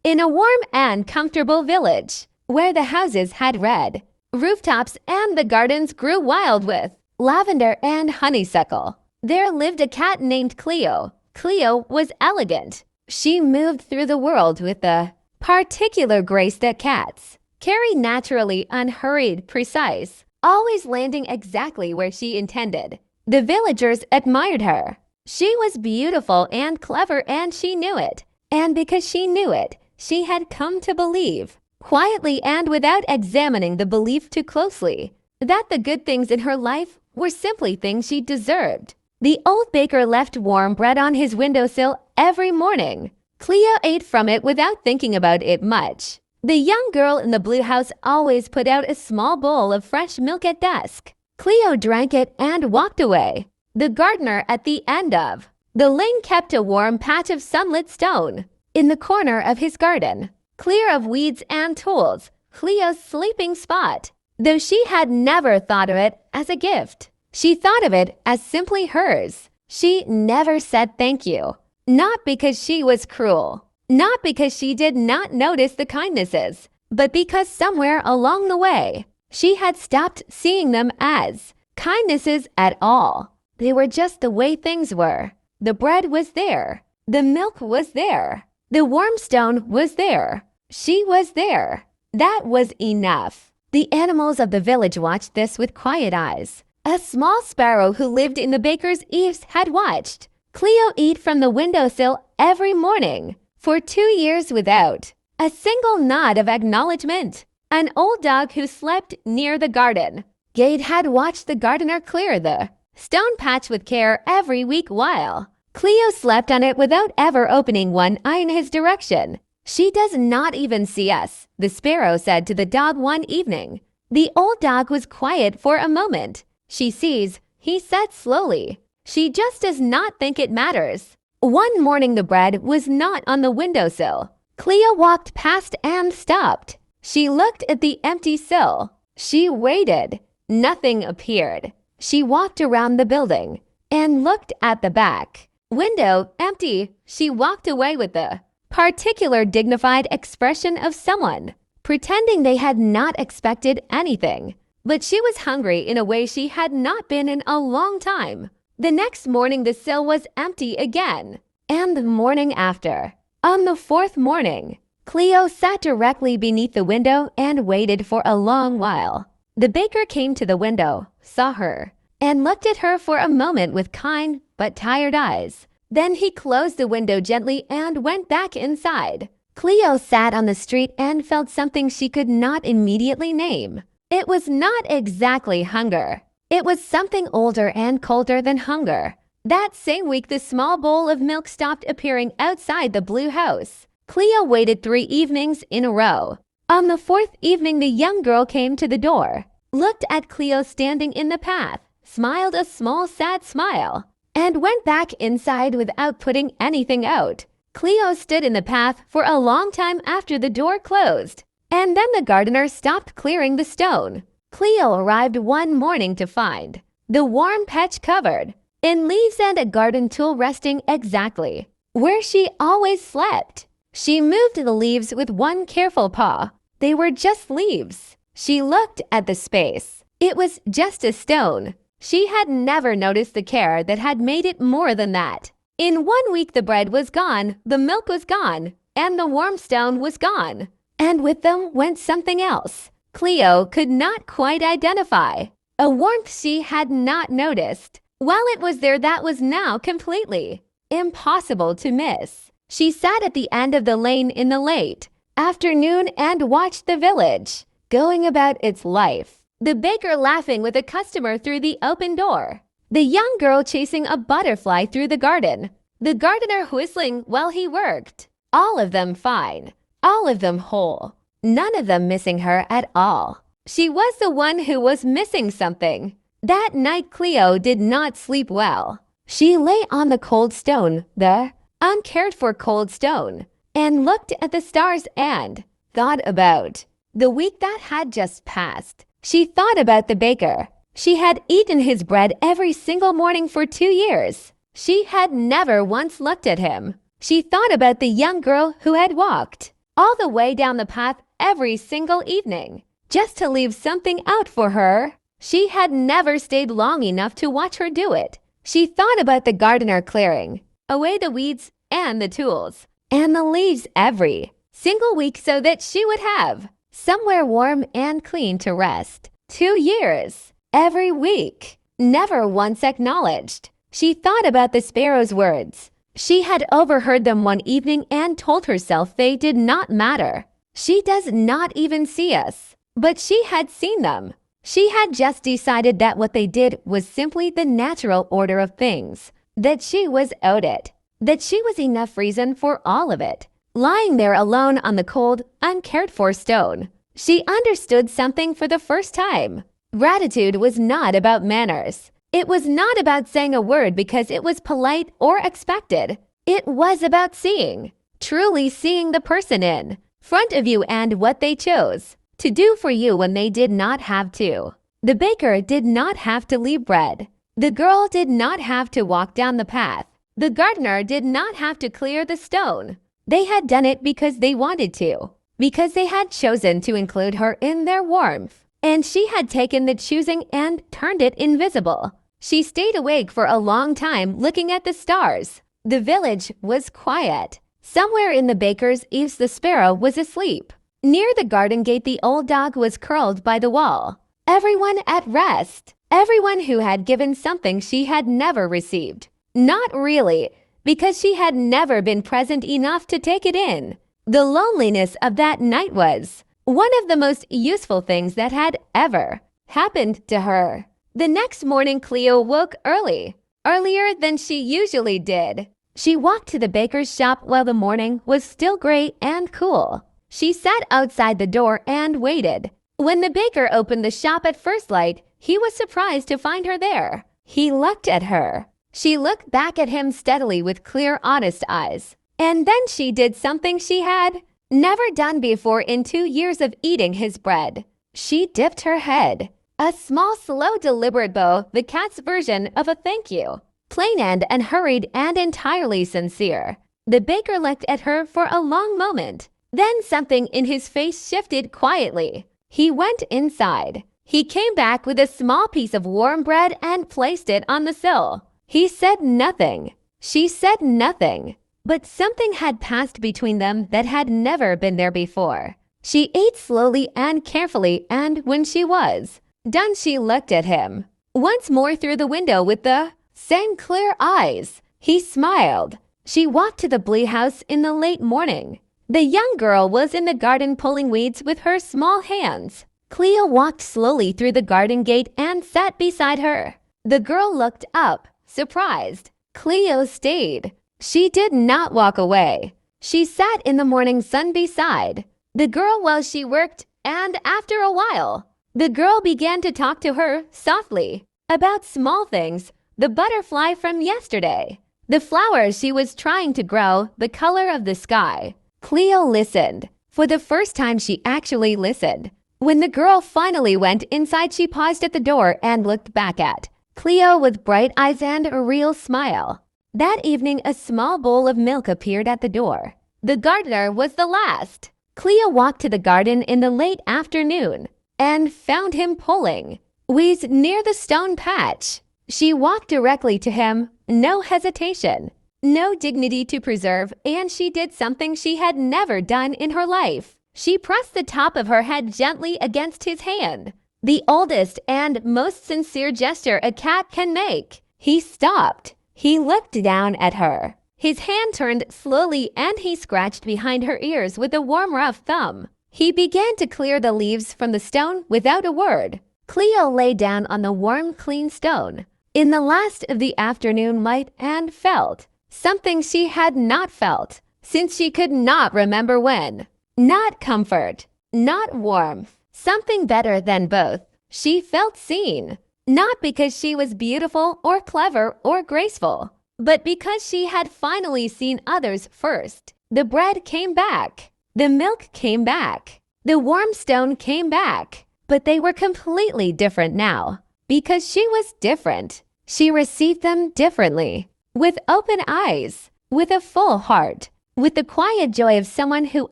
in a warm and comfortable village, where the houses had red rooftops and the gardens grew wild with lavender and honeysuckle, there lived a cat named Cleo. Cleo was elegant. She moved through the world with the particular grace that cats carry, naturally unhurried, precise, always landing exactly where she intended. The villagers admired her. She was beautiful and clever, and she knew it. And because she knew it, she had come to believe, quietly and without examining the belief too closely, that the good things in her life were simply things she deserved. The old baker left warm bread on his windowsill every morning. Cleo ate from it without thinking about it much. The young girl in the blue house always put out a small bowl of fresh milk at dusk. Cleo drank it and walked away. The gardener at the end of the lane kept a warm patch of sunlit stone in the corner of his garden, clear of weeds and tools, Cleo's sleeping spot. Though she had never thought of it as a gift, she thought of it as simply hers. She never said thank you, not because she was cruel, not because she did not notice the kindnesses, but because somewhere along the way, she had stopped seeing them as kindnesses at all. They were just the way things were. The bread was there. The milk was there. The warm stone was there. She was there. That was enough. The animals of the village watched this with quiet eyes. A small sparrow who lived in the baker's eaves had watched Cleo eat from the windowsill every morning for 2 years without a single nod of acknowledgment. An old dog who slept near the garden gate had watched the gardener clear the stone patch with care every week while Cleo slept on it without ever opening one eye in his direction. "She does not even see us," the sparrow said to the dog one evening. The old dog was quiet for a moment. "She sees," he said slowly. "She just does not think it matters." One morning the bread was not on the windowsill. Cleo walked past and stopped. She looked at the empty sill. She waited. Nothing appeared. She walked around the building and looked at the back window, empty. She walked away with the particular dignified expression of someone pretending they had not expected anything. But she was hungry in a way she had not been in a long time. The next morning the sill was empty again. And the morning after. On the fourth morning, Cleo sat directly beneath the window and waited for a long while. The baker came to the window, saw her, and looked at her for a moment with kind but tired eyes. Then he closed the window gently and went back inside. Cleo sat on the street and felt something she could not immediately name. It was not exactly hunger. It was something older and colder than hunger. That same week, the small bowl of milk stopped appearing outside the blue house. Cleo waited 3 evenings in a row. On the 4th evening, the young girl came to the door, looked at Cleo standing in the path, smiled a small sad smile, and went back inside without putting anything out. Cleo stood in the path for a long time after the door closed, and then the gardener stopped clearing the stone. Cleo arrived one morning to find the warm patch covered in leaves and a garden tool resting exactly where she always slept. She moved the leaves with one careful paw. They were just leaves. She looked at the space. It was just a stone. She had never noticed the care that had made it more than that. In 1 week the bread was gone, the milk was gone, and the warm stone was gone. And with them went something else Cleo could not quite identify. A warmth she had not noticed. While it was there, that was now completely impossible to miss. She sat at the end of the lane in the late afternoon and watched the village going about its life. The baker laughing with a customer through the open door. The young girl chasing a butterfly through the garden. The gardener whistling while he worked. All of them fine. All of them whole. None of them missing her at all. She was the one who was missing something. That night Cleo did not sleep well. She lay on the cold stone, the uncared-for cold stone, and looked at the stars and thought about the week that had just passed. She thought about the baker. She had eaten his bread every single morning for 2 years. She had never once looked at him. She thought about the young girl who had walked all the way down the path every single evening, just to leave something out for her. She had never stayed long enough to watch her do it. She thought about the gardener clearing away the weeds and the tools and the leaves every single week so that she would have somewhere warm and clean to rest. 2 years, every week, never once acknowledged. She thought about the sparrow's words. She had overheard them one evening and told herself they did not matter. She does not even see us, but she had seen them. She had just decided that what they did was simply the natural order of things, that she was owed it, that she was enough reason for all of it. Lying there alone on the cold, uncared-for stone, she understood something for the first time. Gratitude was not about manners. It was not about saying a word because it was polite or expected. It was about seeing, truly seeing the person in front of you and what they chose to do for you when they did not have to. The baker did not have to leave bread. The girl did not have to walk down the path. The gardener did not have to clear the stone. They had done it because they wanted to, because they had chosen to include her in their warmth. And she had taken the choosing and turned it invisible. She stayed awake for a long time looking at the stars. The village was quiet. Somewhere in the baker's eaves the sparrow was asleep. Near the garden gate the old dog was curled by the wall. Everyone at rest. Everyone who had given something she had never received. Not really, because she had never been present enough to take it in. The loneliness of that night was one of the most useful things that had ever happened to her. The next morning Cleo woke early, earlier than she usually did. She walked to the baker's shop while the morning was still gray and cool. She sat outside the door and waited. When the baker opened the shop at first light, he was surprised to find her there. He looked at her. She looked back at him steadily with clear, honest eyes. And then she did something she had never done before in 2 years of eating his bread. She dipped her head. A small, slow, deliberate bow, the cat's version of a thank you. Plain and unhurried and entirely sincere. The baker looked at her for a long moment. Then something in his face shifted quietly. He went inside. He came back with a small piece of warm bread and placed it on the sill. He said nothing. She said nothing. But something had passed between them that had never been there before. She ate slowly and carefully, and when she was done, she looked at him once more through the window with the same clear eyes. He smiled. She walked to the Blee house in the late morning. The young girl was in the garden pulling weeds with her small hands. Cleo walked slowly through the garden gate and sat beside her. The girl looked up, surprised. Cleo stayed. She did not walk away. She sat in the morning sun beside the girl while she worked, and after a while, the girl began to talk to her softly about small things, the butterfly from yesterday, the flowers she was trying to grow, the color of the sky. Cleo listened. For the first time, she actually listened. When the girl finally went inside, she paused at the door and looked back at Cleo with bright eyes and a real smile. That evening, a small bowl of milk appeared at the door. The gardener was the last. Cleo walked to the garden in the late afternoon and found him pulling weeds near the stone patch. She walked directly to him, no hesitation, no dignity to preserve, and she did something she had never done in her life. She pressed the top of her head gently against his hand, the oldest and most sincere gesture a cat can make. He stopped. He looked down at her. His hand turned slowly and he scratched behind her ears with a warm, rough thumb. He began to clear the leaves from the stone without a word. Cleo lay down on the warm, clean stone in the last of the afternoon light and felt something she had not felt since she could not remember when. Not comfort, not warmth, something better than both. She felt seen, not because she was beautiful or clever or graceful, but because she had finally seen others first. The bread came back. The milk came back. The warm stone came back. But they were completely different now. Because she was different. She received them differently. With open eyes. With a full heart. with the quiet joy of someone who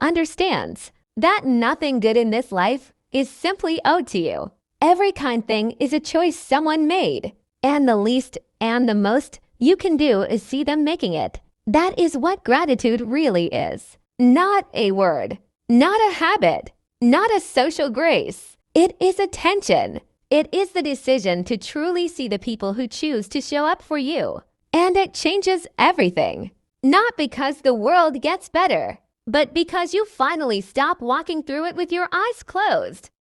understands that nothing good in this life is simply owed to you. Every kind thing is a choice someone made, and the least and the most you can do is see them making it. That is what gratitude really is. Not a word, not a habit, not a social grace. It is attention. It is the decision to truly see the people who choose to show up for you. And it changes everything. Not because the world gets better, but because you finally stop walking through it with your eyes closed.